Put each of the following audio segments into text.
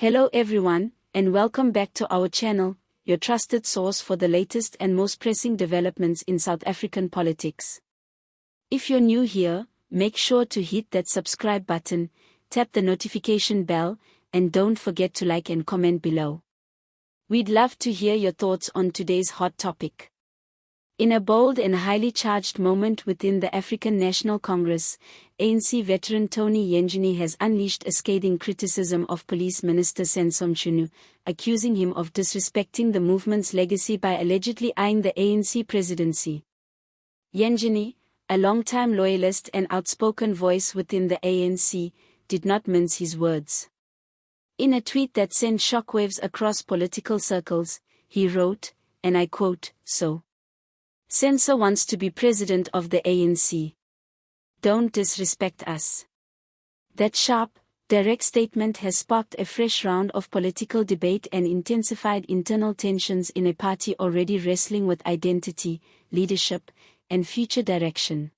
Hello everyone, and welcome back to our channel, your trusted source for the latest and most pressing developments in South African politics. If you're new here, make sure to hit that subscribe button, tap the notification bell, and don't forget to like and comment below. We'd love to hear your thoughts on today's hot topic. In a bold and highly charged moment within the African National Congress, ANC veteran Tony Yengeni has unleashed a scathing criticism of Police Minister Senzo Mchunu, accusing him of disrespecting the movement's legacy by allegedly eyeing the ANC presidency. Yengeni, a long-time loyalist and outspoken voice within the ANC, did not mince his words. In a tweet that sent shockwaves across political circles, he wrote, and I quote, "So Senzo wants to be president of the ANC. Don't disrespect us." That sharp, direct statement has sparked a fresh round of political debate and intensified internal tensions in a party already wrestling with identity, leadership, and future direction.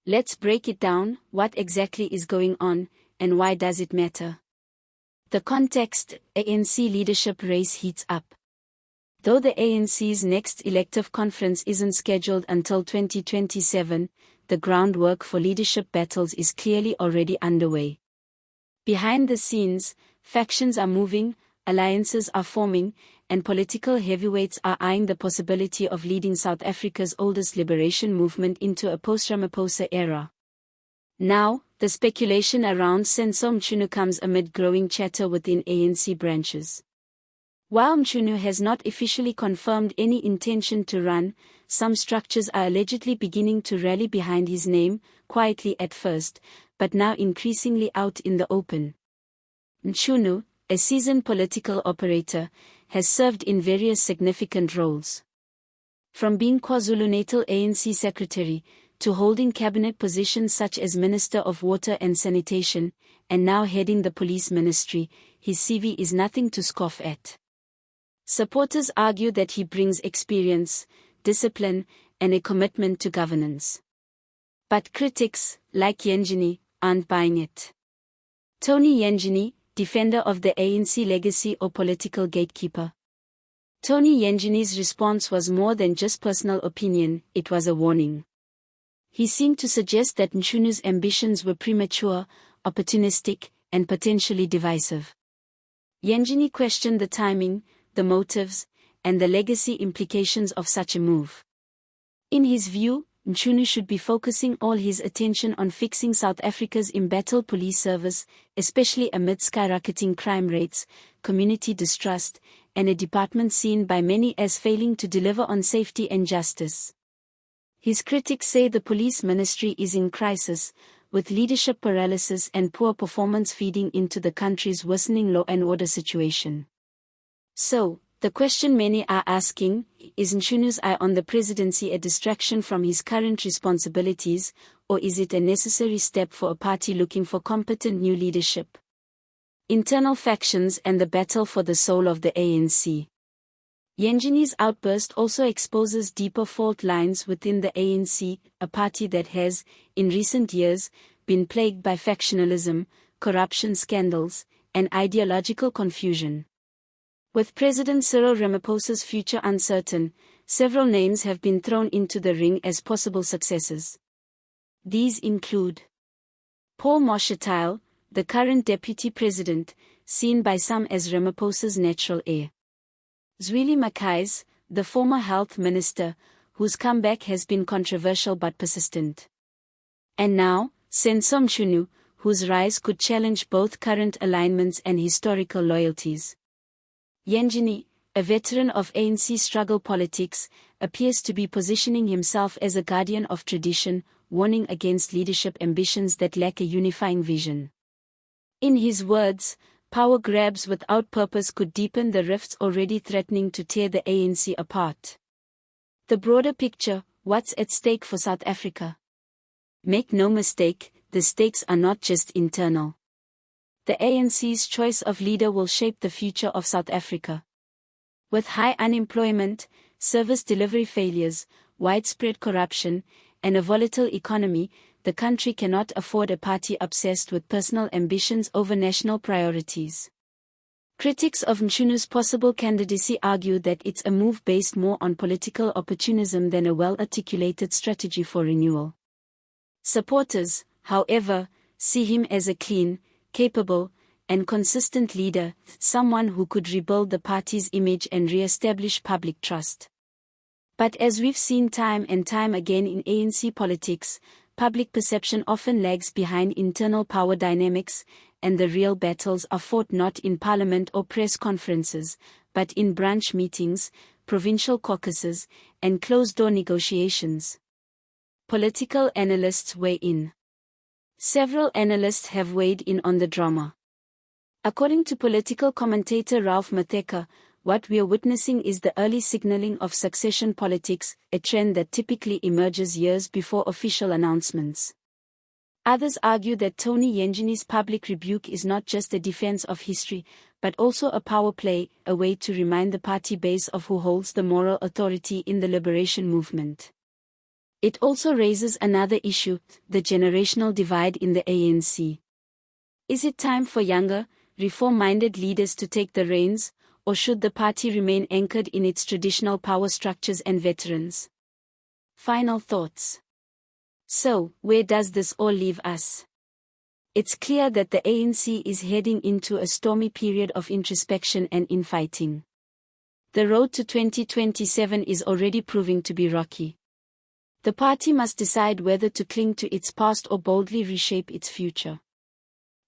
Let's break it down. What exactly is going on, and why does it matter? The context: ANC leadership race heats up. Though the ANC's next elective conference isn't scheduled until 2027, the groundwork for leadership battles is clearly already underway. Behind the scenes, factions are moving, alliances are forming, and political heavyweights are eyeing the possibility of leading South Africa's oldest liberation movement into a post-Ramaphosa era. Now, the speculation around Senzo Mchunu comes amid growing chatter within ANC branches. While Mchunu has not officially confirmed any intention to run, some structures are allegedly beginning to rally behind his name, quietly at first, but now increasingly out in the open. Mchunu, a seasoned political operator, has served in various significant roles. From being KwaZulu-Natal ANC secretary, to holding cabinet positions such as Minister of Water and Sanitation, and now heading the Police Ministry, his CV is nothing to scoff at. Supporters argue that he brings experience, discipline, and a commitment to governance. But critics, like Yengeni, aren't buying it. Tony Yengeni, defender of the ANC legacy or political gatekeeper? Tony Yengeni's response was more than just personal opinion, it was a warning. He seemed to suggest that Mchunu's ambitions were premature, opportunistic, and potentially divisive. Yengeni questioned the timing, the motives, and the legacy implications of such a move. In his view, Mchunu should be focusing all his attention on fixing South Africa's embattled police service, especially amid skyrocketing crime rates, community distrust, and a department seen by many as failing to deliver on safety and justice. His critics say the police ministry is in crisis, with leadership paralysis and poor performance feeding into the country's worsening law and order situation. So, the question many are asking, is Mchunu's eye on the presidency a distraction from his current responsibilities, or is it a necessary step for a party looking for competent new leadership? Internal factions and the battle for the soul of the ANC. Yengeni's outburst also exposes deeper fault lines within the ANC, a party that has, in recent years, been plagued by factionalism, corruption scandals, and ideological confusion. With President Cyril Ramaphosa's future uncertain, several names have been thrown into the ring as possible successors. These include Paul Moshatile, the current deputy president, seen by some as Ramaphosa's natural heir. Zweli Mkhize, the former health minister, whose comeback has been controversial but persistent. And now, Senzo Mchunu, whose rise could challenge both current alignments and historical loyalties. Yengeni, a veteran of ANC struggle politics, appears to be positioning himself as a guardian of tradition, warning against leadership ambitions that lack a unifying vision. In his words, power grabs without purpose could deepen the rifts already threatening to tear the ANC apart. The broader picture: what's at stake for South Africa? Make no mistake, the stakes are not just internal. The ANC's choice of leader will shape the future of South Africa. With high unemployment, service delivery failures, widespread corruption, and a volatile economy, the country cannot afford a party obsessed with personal ambitions over national priorities. Critics of Mchunu's possible candidacy argue that it's a move based more on political opportunism than a well-articulated strategy for renewal. Supporters, however, see him as a clean, capable, and consistent leader, someone who could rebuild the party's image and re-establish public trust. But as we've seen time and time again in ANC politics, public perception often lags behind internal power dynamics, and the real battles are fought not in parliament or press conferences, but in branch meetings, provincial caucuses, and closed-door negotiations. Political analysts weigh in. Several analysts have weighed in on the drama. According to political commentator Ralph Matheka, what we are witnessing is the early signaling of succession politics, a trend that typically emerges years before official announcements. Others argue that Tony Yengeni's public rebuke is not just a defense of history, but also a power play, a way to remind the party base of who holds the moral authority in the liberation movement. It also raises another issue, the generational divide in the ANC. Is it time for younger, reform-minded leaders to take the reins, or should the party remain anchored in its traditional power structures and veterans? Final thoughts. So, where does this all leave us? It's clear that the ANC is heading into a stormy period of introspection and infighting. The road to 2027 is already proving to be rocky. The party must decide whether to cling to its past or boldly reshape its future.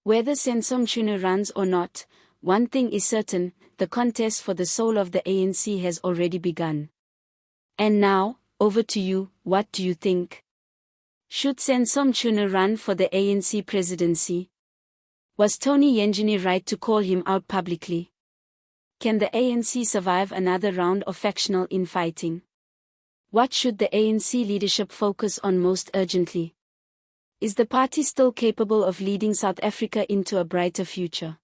Whether Senzo Mchunu runs or not, one thing is certain, the contest for the soul of the ANC has already begun. And now, over to you, what do you think? Should Senzo Mchunu run for the ANC presidency? Was Tony Yengeni right to call him out publicly? Can the ANC survive another round of factional infighting? What should the ANC leadership focus on most urgently? Is the party still capable of leading South Africa into a brighter future?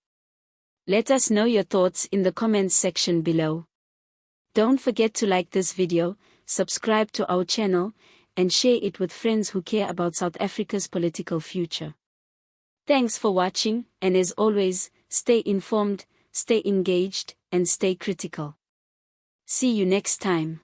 Let us know your thoughts in the comments section below. Don't forget to like this video, subscribe to our channel, and share it with friends who care about South Africa's political future. Thanks for watching, and as always, stay informed, stay engaged, and stay critical. See you next time.